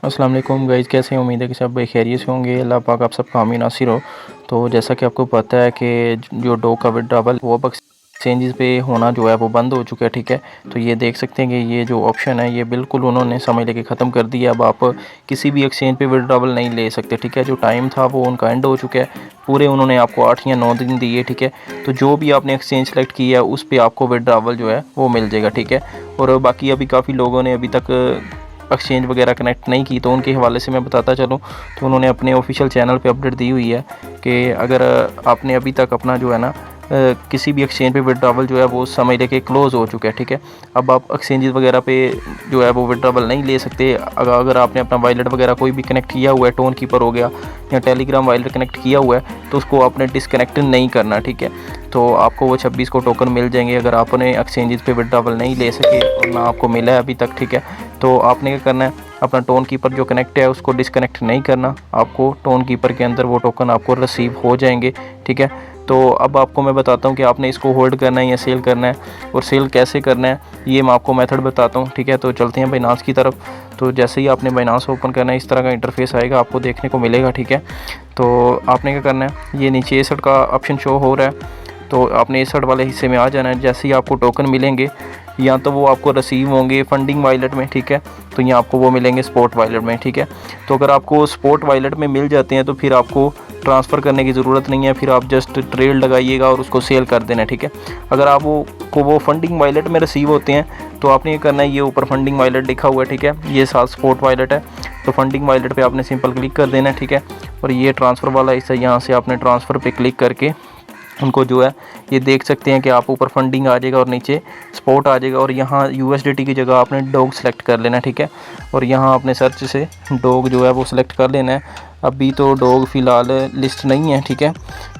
अस्सलाम वालेकुम गाइस, कैसे हैं? उम्मीद है कि सब खैरियत से होंगे। अल्लाह पाक आप सबका हामी नासिर हो। तो जैसा कि आपको पता है कि जो डो का विड्रॉवल वो अब एक्सचेंजेस पे होना जो है वो बंद हो चुका है, ठीक है। तो ये देख सकते हैं कि ये जो ऑप्शन है ये बिल्कुल उन्होंने समझ लेके ख़त्म कर दिया। अब आप किसी भी एक्सचेंज पे विड्रॉवल नहीं ले सकते, ठीक है। जो टाइम था वो उनका एंड हो चुका है। पूरे उन्होंने आपको 8 या 9 दिन दिए, ठीक है। तो जो भी आपने एक्सचेंज सेलेक्ट किया है उस पर आपको विड्रॉवल जो है वो मिल जाएगा, ठीक है। और बाकी अभी काफ़ी लोगों ने अभी तक एक्सचेंज वगैरह कनेक्ट नहीं की, तो उनके हवाले से मैं बताता चलूँ तो उन्होंने अपने ऑफिशियल चैनल पे अपडेट दी हुई है कि अगर आपने अभी तक अपना जो है ना किसी भी एक्सचेंज पे विड्रॉवल जो है वो समझ लेके क्लोज़ हो चुका है, ठीक है। अब आप एक्सचेंजेस वगैरह पे जो है वो विड्रॉवल नहीं ले सकते। अगर आपने अपना वॉलेट वगैरह कोई भी कनेक्ट किया हुआ है, टोन कीपर हो गया या टेलीग्राम वॉलेट कनेक्ट किया हुआ है, तो उसको आपने डिसकनेक्ट नहीं करना, ठीक है। तो आपको वो 26 को टोकन मिल जाएंगे अगर आपने एक्सचेंजेस पे विड्रॉवल नहीं ले सके और ना आपको मिला है अभी तक, ठीक है। तो आपने क्या करना है, अपना टोन कीपर जो कनेक्ट है उसको डिसकनेक्ट नहीं करना। आपको टोन कीपर के अंदर वो टोकन आपको रिसीव हो जाएंगे, ठीक है। तो अब आपको मैं बताता हूँ कि आपने इसको होल्ड करना है या सेल करना है, और सेल कैसे करना है ये मैं आपको मेथड बताता हूँ, ठीक है। तो चलते हैं बाइनांस की तरफ। तो जैसे ही आपने बाइनांस ओपन करना है इस तरह का इंटरफेस आएगा, आपको देखने को मिलेगा, ठीक है। तो आपने क्या करना है, ये नीचे एसेट का ऑप्शन शो हो रहा है, तो आपने एसेट वाले हिस्से में आ जाना है। जैसे ही आपको टोकन मिलेंगे या तो वो आपको रिसीव होंगे फंडिंग वॉलेट में, ठीक है, तो यहाँ आपको वो मिलेंगे स्पॉट वॉलेट में, ठीक है। तो अगर आपको स्पॉट वॉलेट में मिल जाते हैं तो फिर आपको ट्रांसफ़र करने की ज़रूरत नहीं है, फिर आप जस्ट ट्रेड लगाइएगा और उसको सेल कर देना, ठीक है। अगर आप वो फंडिंग वॉलेट में रिसीव होते हैं तो आपने ये करना है, ये ऊपर फंडिंग वॉलेट लिखा हुआ है, ठीक है, ये साथ स्पॉट वॉलेट है, तो फंडिंग वॉलेट पे आपने सिंपल क्लिक कर देना है, ठीक है। और ये ट्रांसफ़र वाला हिस्सा यहाँ से आपने ट्रांसफ़र पे क्लिक करके उनको जो है ये देख सकते हैं कि आप ऊपर फंडिंग आ जाएगा और नीचे स्पॉट आ जाएगा, और यहाँ USDT की जगह आपने डॉग सेलेक्ट कर लेना है, ठीक है। और यहाँ आपने सर्च से डॉग जो है वो सिलेक्ट कर लेना है। अभी तो डॉग फ़िलहाल लिस्ट नहीं है, ठीक है,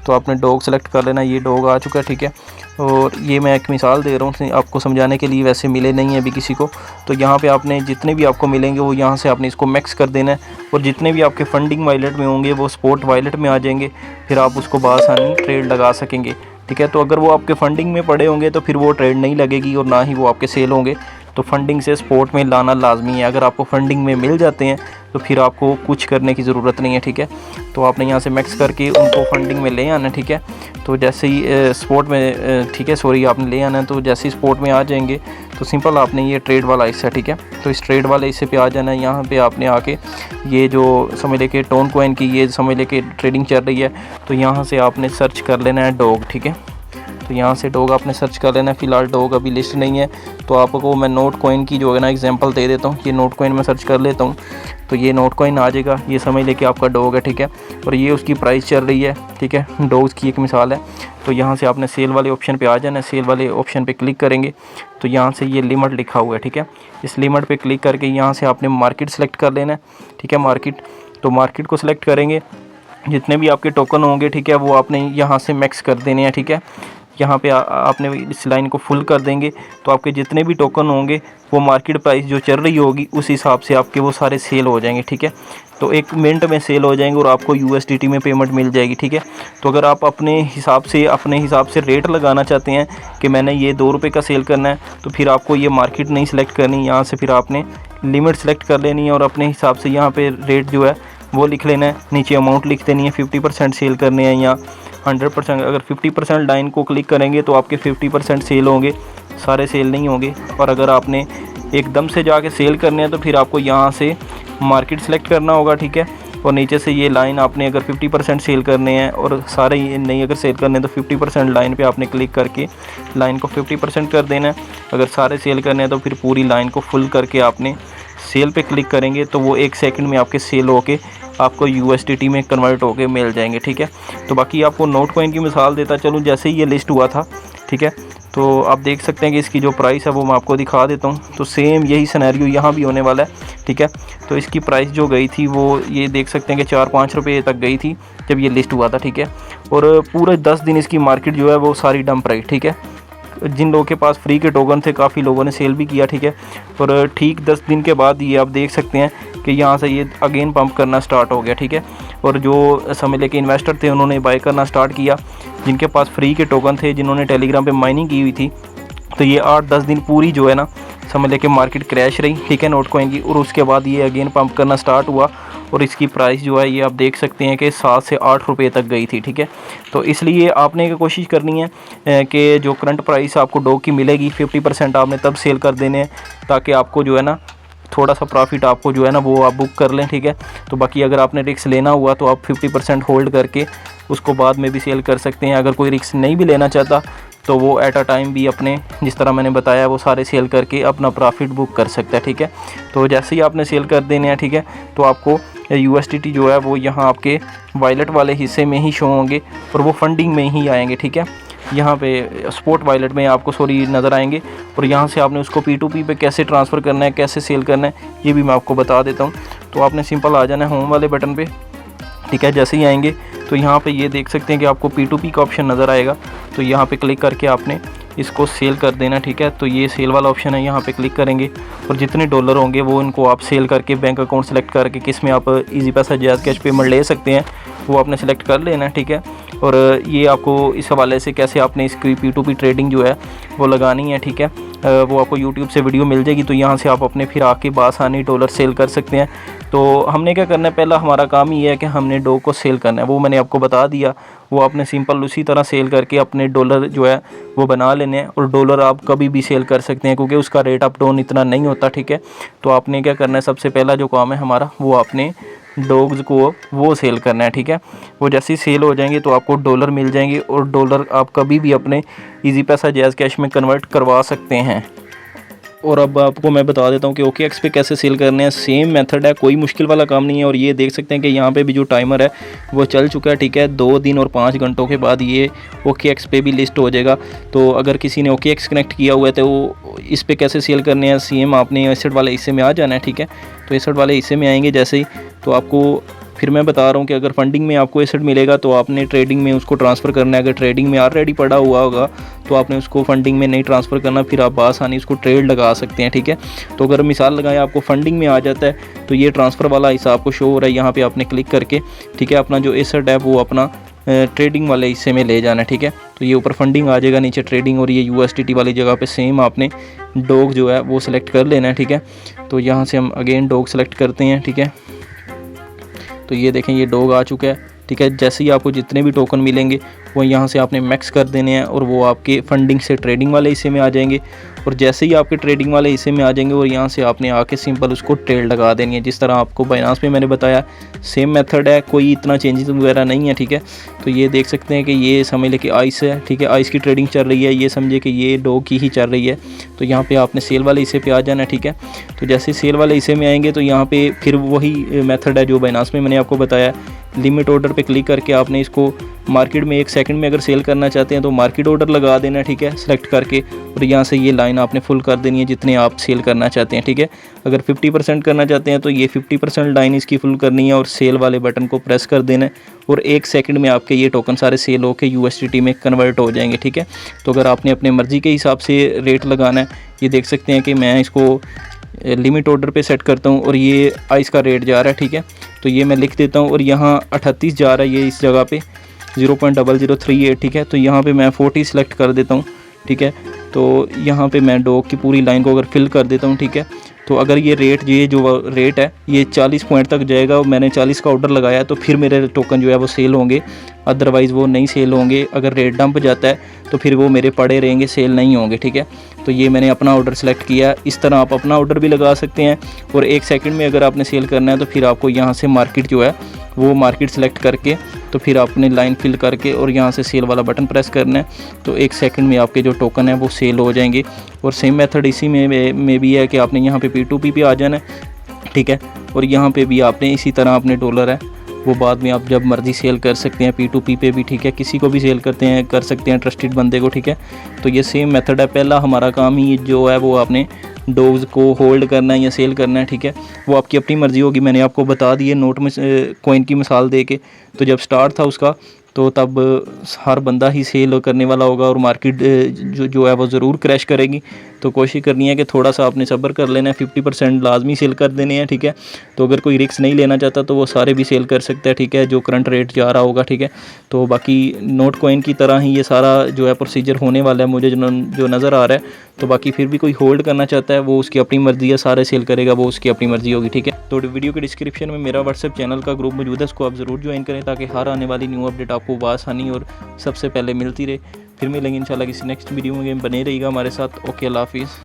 तो आपने डॉग सेलेक्ट कर लेना। ये डॉग आ चुका है, ठीक है। और ये मैं एक मिसाल दे रहा हूँ आपको समझाने के लिए, वैसे मिले नहीं है अभी किसी को। तो यहाँ पे आपने जितने भी आपको मिलेंगे वो यहाँ से आपने इसको मैक्स कर देना है, और जितने भी आपके फंडिंग वॉलेट में होंगे वो स्पॉट वॉलेट में आ जाएंगे, फिर आप उसको बआसानी ट्रेड लगा सकेंगे, ठीक है। तो अगर वो आपके फंडिंग में पड़े होंगे तो फिर वो ट्रेड नहीं लगेगी और ना ही वो आपके सेल होंगे। तो फंडिंग से स्पॉट में लाना लाजमी है। अगर आपको फंडिंग में मिल जाते हैं तो फिर आपको कुछ करने की ज़रूरत नहीं है, ठीक है। तो आपने यहाँ से मैक्स करके उनको फंडिंग में ले आना, ठीक है। तो जैसे ही स्पॉट में ठीक है, सॉरी, आपने ले आना है, तो जैसे ही स्पॉट में आ जाएंगे तो सिंपल आपने ये ट्रेड वाला हिस्सा, ठीक है, तो इस ट्रेड वाले हिस्से पे आ जाना है। यहाँ पे आपने आके ये जो समझ ले के टोन कॉइन की ये समझ ले के ट्रेडिंग चल रही है, तो यहाँ से आपने सर्च कर लेना है डॉग, ठीक है। तो यहाँ से डॉग आपने सर्च कर लेना है। फ़िलहाल डॉग अभी लिस्ट नहीं है, तो आपको मैं नोट कॉइन की जो है ना एग्जांपल दे देता हूँ। ये नोट कॉइन में सर्च कर लेता हूँ, तो ये नोट कॉइन आ जाएगा। ये समझ ले कि आपका डॉग है, ठीक है, और ये उसकी प्राइस चल रही है, ठीक है, डॉग्स की एक मिसाल है। तो यहाँ से आपने सेल वाले ऑप्शन पे आ जाना है। सेल वाले ऑप्शन पे क्लिक करेंगे तो यहाँ से ये लिमिट लिखा हुआ है, ठीक है। इस लिमिट पे क्लिक करके यहाँ से आपने मार्केट सेलेक्ट कर लेना है, ठीक है, मार्केट। तो मार्केट को सिलेक्ट करेंगे, जितने भी आपके टोकन होंगे, ठीक है, वो आपने यहाँ से मैक्स कर देने हैं, ठीक है। यहाँ पे आपने इस लाइन को फुल कर देंगे तो आपके जितने भी टोकन होंगे वो मार्केट प्राइस जो चल रही होगी उस हिसाब से आपके वो सारे सेल हो जाएंगे, ठीक है। तो 1 मिनट में सेल हो जाएंगे और आपको USDT में पेमेंट मिल जाएगी, ठीक है। तो अगर आप अपने हिसाब से रेट लगाना चाहते हैं कि मैंने ये 2 रुपये का सेल करना है, तो फिर आपको ये मार्केट नहीं सेलेक्ट करनी, यहाँ से फिर आपने लिमिट सेलेक्ट कर लेनी है और अपने हिसाब से यहाँ पर रेट जो है वो लिख लेना है। नीचे अमाउंट लिख देनी है, 50% सेल करने हैं या 100%। अगर 50% लाइन को क्लिक करेंगे तो आपके 50% सेल होंगे, सारे सेल नहीं होंगे। और अगर आपने एकदम से जाके सेल करने हैं तो फिर आपको यहाँ से मार्केट सेलेक्ट करना होगा, ठीक है। और नीचे से ये लाइन आपने अगर 50% सेल करने हैं और सारे ये नहीं अगर सेल करने हैं तो 50% लाइन पे आपने क्लिक करके लाइन को 50% कर देना है। अगर सारे सेल करने हैं तो फिर पूरी लाइन को फुल करके आपने सेल पे क्लिक करेंगे तो वो 1 सेकंड में आपके सेल होके आपको USDT में कन्वर्ट होके मिल जाएंगे, ठीक है। तो बाकी आपको नोट कॉइन की मिसाल देता चलूँ, जैसे ही ये लिस्ट हुआ था, ठीक है, तो आप देख सकते हैं कि इसकी जो प्राइस है वो मैं आपको दिखा देता हूँ। तो सेम यही सिनेरियो यहाँ भी होने वाला है, ठीक है। तो इसकी प्राइस जो गई थी वो ये देख सकते हैं कि 4-5 रुपये तक गई थी जब ये लिस्ट हुआ था, ठीक है। और पूरे 10 दिन इसकी मार्केट जो है वो सारी डंप रही, ठीक है। जिन लोगों के पास फ्री के टोकन थे काफ़ी लोगों ने सेल भी किया, ठीक है। और ठीक 10 दिन के बाद ये आप देख सकते हैं कि यहाँ से ये अगेन पंप करना स्टार्ट हो गया, ठीक है। और जो समझ लेके इन्वेस्टर थे उन्होंने बाय करना स्टार्ट किया, जिनके पास फ्री के टोकन थे, जिन्होंने टेलीग्राम पे माइनिंग की हुई थी। तो ये 8-10 दिन पूरी जो है ना समझ लें कि मार्केट क्रैश रही, ठीक है, नोट कॉइन की, और उसके बाद ये अगेन पंप करना स्टार्ट हुआ और इसकी प्राइस जो है ये आप देख सकते हैं कि 7 से 8 रुपये तक गई थी, ठीक है। तो इसलिए आपने कोशिश करनी है कि जो करंट प्राइस आपको डॉग की मिलेगी 50% आपने तब सेल कर देने हैं, ताकि आपको जो है ना थोड़ा सा प्रॉफिट आपको जो है ना वो आप बुक कर लें, ठीक है। तो बाकी अगर आपने रिस्क लेना हुआ तो आप 50% होल्ड करके उसको बाद में भी सेल कर सकते हैं। अगर कोई रिस्क नहीं भी लेना चाहता तो वो एट अ टाइम भी अपने, जिस तरह मैंने बताया, वो सारे सेल करके अपना प्रॉफिट बुक कर सकता है, ठीक है। तो जैसे ही आपने सेल कर देने हैं, ठीक है, तो आपको USDT जो है वो यहाँ आपके वॉलेट वाले हिस्से में ही शो होंगे और वो फंडिंग में ही आएंगे, ठीक है। यहाँ पे स्पॉट वॉलेट में आपको नज़र आएंगे और यहाँ से आपने उसको P2P पे कैसे ट्रांसफ़र करना है, कैसे सेल करना है, ये भी मैं आपको बता देता हूँ। तो आपने सिंपल आ जाना है होम वाले बटन पे, ठीक है। जैसे ही आएंगे तो यहाँ पे ये देख सकते हैं कि आपको P2P का ऑप्शन नज़र आएगा, तो यहाँ पे क्लिक करके आपने इसको सेल कर देना, ठीक है। तो ये सेल वाला ऑप्शन है, यहाँ पे क्लिक करेंगे और जितने डॉलर होंगे वो इनको आप सेल करके बैंक अकाउंट सेलेक्ट करके किस में आप इजी पैसा जैज़ कैश पेमेंट ले सकते हैं वो आपने सेलेक्ट कर लेना है, ठीक है। और ये आपको इस हवाले से कैसे आपने इसकी P2P ट्रेडिंग जो है वो लगानी है, ठीक है, वो आपको YouTube से वीडियो मिल जाएगी। तो यहाँ से आप अपने फिर आके बासानी डॉलर सेल कर सकते हैं। तो हमने क्या करना है, पहला हमारा काम ही है कि हमने डॉग को सेल करना है, वो मैंने आपको बता दिया। वो आपने सिंपल उसी तरह सेल करके अपने डॉलर जो है वो बना लेने हैं और डॉलर आप कभी भी सेल कर सकते हैं क्योंकि उसका रेट अप डाउन इतना नहीं होता, ठीक है। तो आपने क्या करना है, सबसे पहला जो काम है हमारा वो आपने डॉग्स को वो सेल करना है, ठीक है। वो जैसे ही सेल हो जाएंगे तो आपको डॉलर मिल जाएंगे और डॉलर आप कभी भी अपने इजी पैसा जैज़ कैश में कन्वर्ट करवा सकते हैं। और अब आपको मैं बता देता हूँ कि OKX पे कैसे सेल करने हैं। सेम मेथड है, कोई मुश्किल वाला काम नहीं है। और ये देख सकते हैं कि यहाँ पे भी जो टाइमर है वो चल चुका है, ठीक है। 2 दिन और 5 घंटों के बाद ये OKX पे भी लिस्ट हो जाएगा। तो अगर किसी ने OKX कनेक्ट किया हुआ है तो वो इस पे कैसे सेल करने हैं, सेम आपने एसेट वाले हिस्से में आ जाना है, ठीक है। तो एसेट वाले हिस्से में आएंगे जैसे ही, तो आपको फिर मैं बता रहा हूँ कि अगर फंडिंग में आपको एसेट मिलेगा तो आपने ट्रेडिंग में उसको ट्रांसफ़र करना है। अगर ट्रेडिंग में ऑलरेडी पड़ा हुआ होगा तो आपने उसको फंडिंग में नहीं ट्रांसफ़र करना, फिर आप बासानी उसको ट्रेड लगा सकते हैं, ठीक है। तो अगर मिसाल लगाएं आपको फंडिंग में आ जाता है तो ये ट्रांसफ़र वाला हिस्सा आपको शो हो रहा है, यहाँ पर आपने क्लिक करके, ठीक है, अपना जो एसेट है वो अपना ट्रेडिंग वाले हिस्से में ले जाना है, ठीक है। तो ये ऊपर फंडिंग आ जाएगा, नीचे ट्रेडिंग, और ये USDT वाली जगह पे सेम आपने डॉग जो है वो सिलेक्ट कर लेना है, ठीक है। तो यहाँ से हम अगेन डॉग सेलेक्ट करते हैं, ठीक है। तो ये देखें ये डॉग आ चुका है, ठीक है। जैसे ही आपको जितने भी टोकन मिलेंगे वो यहाँ से आपने मैक्स कर देने हैं और वो आपके फंडिंग से ट्रेडिंग वाले हिस्से में आ जाएंगे। और जैसे ही आपके ट्रेडिंग वाले हिस्से में आ जाएंगे और यहाँ से आपने आके सिंपल उसको ट्रेड लगा देनी है, जिस तरह आपको बाइनांस में मैंने बताया। सेम मेथड है, कोई इतना चेंजेस वगैरह नहीं है, ठीक है। तो ये देख सकते हैं कि ये समझ लें कि आइस है, ठीक है, आइस की ट्रेडिंग चल रही है, ये समझे कि ये डॉग की ही चल रही है। तो यहाँ पे आपने सेल वाले हिस्से पे आ जाना है, ठीक है। तो जैसे सेल वाले हिस्से में आएंगे तो यहाँ पे फिर वही मेथड है जो बाइनांस में मैंने आपको बताया। लिमिट ऑर्डर पे क्लिक करके आपने इसको मार्केट में 1 सेकंड में अगर सेल करना चाहते हैं तो मार्केट ऑर्डर लगा देना, ठीक है, सेलेक्ट करके। और यहाँ से ये लाइन आपने फुल कर देनी है जितने आप सेल करना चाहते हैं, ठीक है। अगर 50% करना चाहते हैं तो ये 50% लाइन इसकी फुल करनी है और सेल वाले बटन को प्रेस कर देना है और 1 सेकंड में आपके ये टोकन सारे सेल होकर USDT में कन्वर्ट हो जाएंगे, ठीक है। तो अगर आपने अपने मर्ज़ी के हिसाब से रेट लगाना है, ये देख सकते हैं कि मैं इसको लिमिट ऑर्डर पे सेट करता हूँ और ये आइस का रेट जा रहा है, ठीक है। तो ये मैं लिख देता हूँ और यहाँ 38 जा रहा है ये इस जगह पे 0.0038, ठीक है। तो यहाँ पे मैं 40 सेलेक्ट कर देता हूँ, ठीक है। तो यहाँ पे मैं डॉग की पूरी लाइन को अगर फिल कर देता हूँ, ठीक है। तो अगर ये जो रेट है ये 40 पॉइंट तक जाएगा और मैंने 40 का ऑर्डर लगाया तो फिर मेरे टोकन जो है वो सेल होंगे, अदरवाइज़ वो नहीं सेल होंगे। अगर रेट डंप जाता है तो फिर वो मेरे पड़े रहेंगे, सेल नहीं होंगे, ठीक है। तो ये मैंने अपना ऑर्डर सेलेक्ट किया। इस तरह आप अपना ऑर्डर भी लगा सकते हैं और 1 सेकंड में अगर आपने सेल करना है तो फिर आपको यहाँ से मार्केट जो है वो मार्केट सेलेक्ट करके तो फिर आपने लाइन फिल करके और यहाँ से सेल वाला बटन प्रेस करना है। तो 1 सेकंड में आपके जो टोकन है वो सेल हो जाएंगे। और सेम मेथड इसी में भी है कि आपने यहाँ पे P2P पे आ जाना है, ठीक है। और यहाँ पे भी आपने इसी तरह अपने डॉलर है वो बाद में आप जब मर्ज़ी सेल कर सकते हैं P2P पे भी, ठीक है। किसी को भी सेल कर सकते हैं ट्रस्टेड बंदे को, ठीक है। तो ये सेम मेथड है। पहला हमारा काम ही जो है वो आपने डॉग्स को होल्ड करना है या सेल करना है, ठीक है। वो आपकी अपनी मर्ज़ी होगी। मैंने आपको बता दिए नोट में कॉइन की मिसाल दे के। तो जब स्टार्ट था उसका तो तब हर बंदा ही सेल करने वाला होगा और मार्केट जो है वो ज़रूर क्रैश करेगी। तो कोशिश करनी है कि थोड़ा सा आपने सब्र कर लेना है। 50% लाजमी सेल कर देने हैं, ठीक है। तो अगर कोई रिस्क नहीं लेना चाहता तो वो सारे भी सेल कर सकता है, ठीक है, जो करंट रेट जा रहा होगा, ठीक है। तो बाकी नोट कॉइन की तरह ही ये सारा जो है प्रोसीजर होने वाला है मुझे जो नज़र आ रहा है। तो बाकी फिर भी कोई होल्ड करना चाहता है वो उसकी अपनी मर्ज़ी है, सारे सेल करेगा वो उसकी अपनी मर्ज़ी होगी, ठीक है। तो वीडियो के डिस्क्रिप्शन में मेरा व्हाट्सएप चैनल का ग्रुप मौजूद है, उसको आप ज़रूर ज्वाइन करें ताकि हर आने वाली न्यू अपडेट आपको आसानी और सबसे पहले मिलती रहे। फिर मिलेंगे इंशाल्लाह किसी नेक्स्ट वीडियो में, बने रहिएगा हमारे साथ। ओके, अल्लाह हाफिज़।